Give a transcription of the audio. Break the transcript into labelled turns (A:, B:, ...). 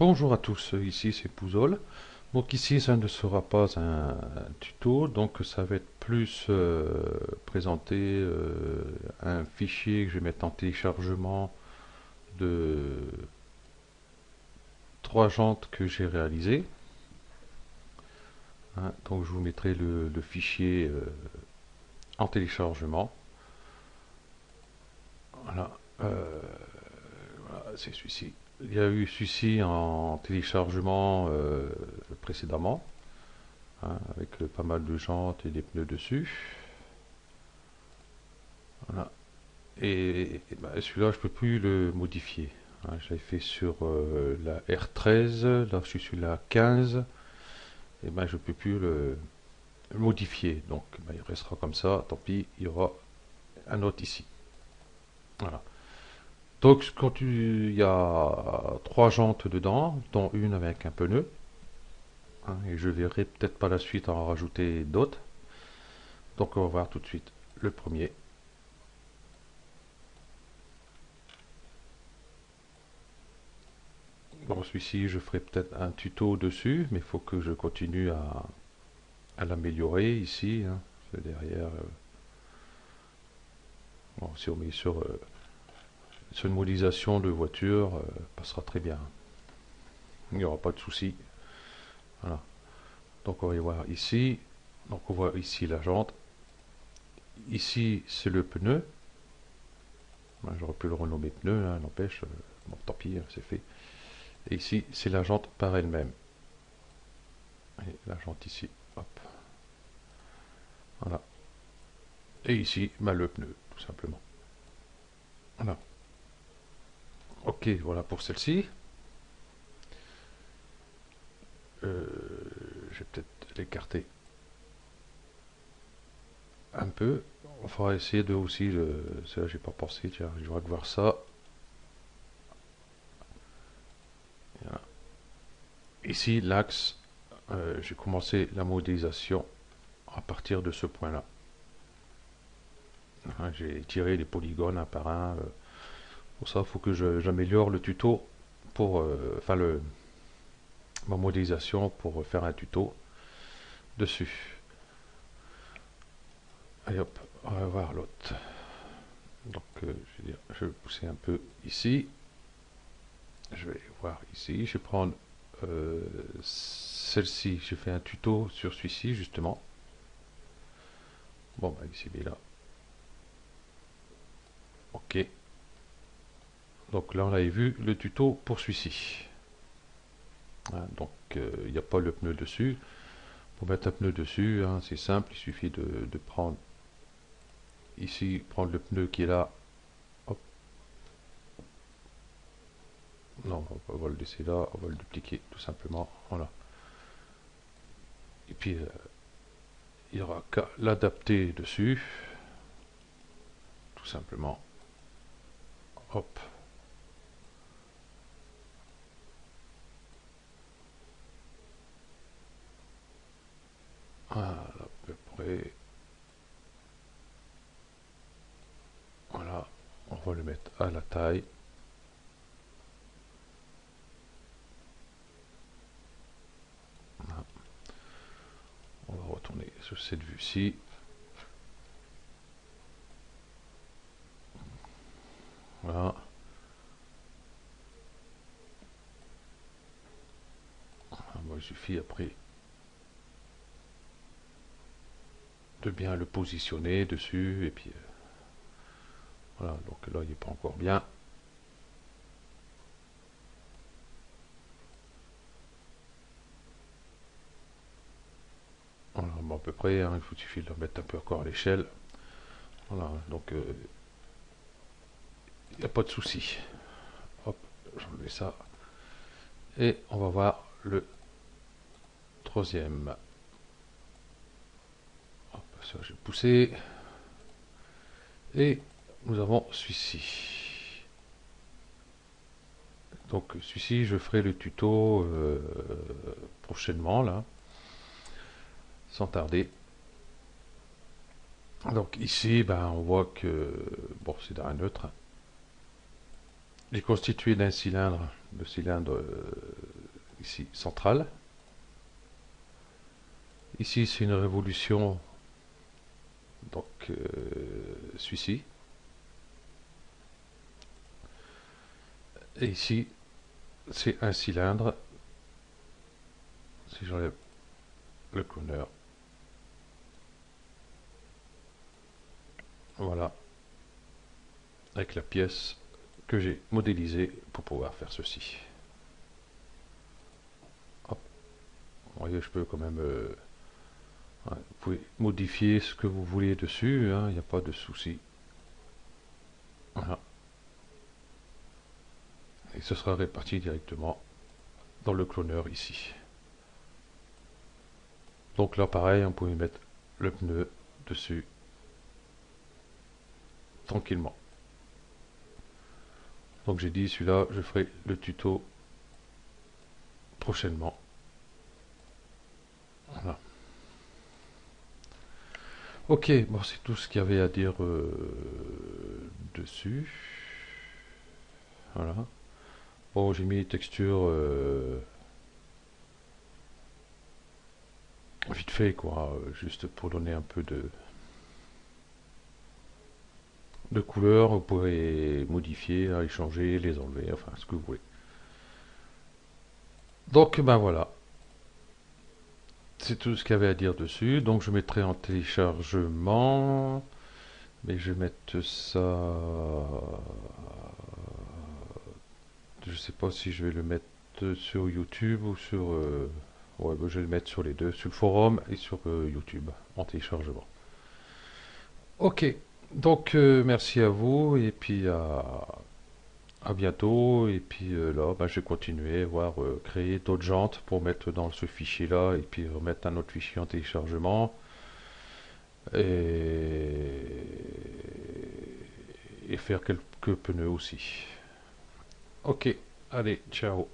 A: Bonjour à tous, ici c'est Pouzol. Donc ici ça ne sera pas un tuto, donc ça va être plus présenter un fichier que je vais mettre en téléchargement de trois jantes que j'ai réalisées. Donc je vous mettrai le fichier en téléchargement. Voilà, voilà, c'est celui-ci. Il y a eu celui-ci en téléchargement précédemment, avec pas mal de jantes et des pneus dessus. Voilà. Et ben, celui-là, je peux plus le modifier. J'avais fait sur la R13, là je suis sur la 15, et ben je peux plus le modifier. Donc ben, il restera comme ça, tant pis, il y aura un autre ici. Voilà. Donc quand il y a trois jantes dedans, dont une avec un pneu, et je verrai peut-être par la suite en rajouter d'autres. Donc on va voir tout de suite le premier. Bon, celui-ci, je ferai peut-être un tuto dessus, mais il faut que je continue à l'améliorer ici. Derrière, bon, si on met sur une modélisation de voiture, passera très bien. Il n'y aura pas de souci. Voilà. Donc on va y voir ici. Donc on voit ici la jante. Ici, c'est le pneu. J'aurais pu le renommer pneu, n'empêche. Bon, tant pis, c'est fait. Et ici, c'est la jante par elle-même. Et la jante ici, hop. Voilà. Et ici, le pneu, tout simplement. Voilà. Ok, voilà pour celle-ci. Je vais peut-être l'écarter un peu. On va essayer de aussi, ça j'ai pas pensé, tiens, je vais voir ça. Voilà. Ici, l'axe, j'ai commencé la modélisation à partir de ce point-là. J'ai tiré les polygones un par un. Pour ça, il faut que j'améliore le tuto pour, enfin ma modélisation pour faire un tuto dessus. Allez hop, on va voir l'autre. Donc, je vais pousser un peu ici. Je vais voir ici. Je vais prendre celle-ci. J'ai fait un tuto sur celui-ci, justement. Bon, bah, ici, il est là. Ok. Donc là, on avait vu le tuto pour celui-ci. Donc, il n'y a pas le pneu dessus. Pour mettre un pneu dessus, c'est simple. Il suffit de prendre ici, prendre le pneu qui est là. Hop. Non, on va le laisser là. On va le dupliquer, tout simplement. Voilà. Et puis, il n'y aura qu'à l'adapter dessus. Tout simplement. Hop. Voilà, à peu près. Voilà, on va le mettre à la taille. Voilà. On va retourner sur cette vue-ci. Voilà. Bon, il suffit après de bien le positionner dessus. Et puis voilà, donc là il n'est pas encore bien. Voilà, bon, à peu près, il suffit de le mettre un peu encore à l'échelle. Voilà, donc il n'y a pas de souci. Hop, j'enlève ça. Et on va voir le troisième. Hop, ça j'ai poussé. Et nous avons celui-ci. Donc celui-ci, je ferai le tuto prochainement, là, sans tarder. Donc ici, ben, on voit que bon, c'est un neutre. Il est constitué d'un cylindre, le cylindre ici centrale. Ici c'est une révolution, donc celui-ci. Et ici c'est un cylindre. Si j'enlève le cloneur, voilà, avec la pièce que j'ai modélisée pour pouvoir faire ceci. Hop. Vous voyez, je peux quand même ouais, vous pouvez modifier ce que vous voulez dessus, hein, il n'y a pas de souci. Voilà. Et ce sera réparti directement dans le cloneur ici. Donc là pareil, on pouvait mettre le pneu dessus tranquillement. Donc j'ai dit celui-là, je ferai le tuto prochainement. Voilà. Ok, bon c'est tout ce qu'il y avait à dire dessus. Voilà. Bon, j'ai mis les textures vite fait quoi, juste pour donner un peu de couleurs. Vous pouvez modifier, les changer, les enlever, enfin ce que vous voulez. Donc ben voilà, c'est tout ce qu'il y avait à dire dessus. Donc je mettrai en téléchargement, mais je vais mettre ça, je sais pas si je vais le mettre sur YouTube ou sur ouais, ben, je vais le mettre sur les deux, sur le forum et sur YouTube en téléchargement. Ok, donc merci à vous et puis à bientôt. Et puis là, ben, je vais continuer, voir créer d'autres jantes pour mettre dans ce fichier là et puis remettre un autre fichier en téléchargement et faire quelques pneus aussi. Ok, allez, ciao.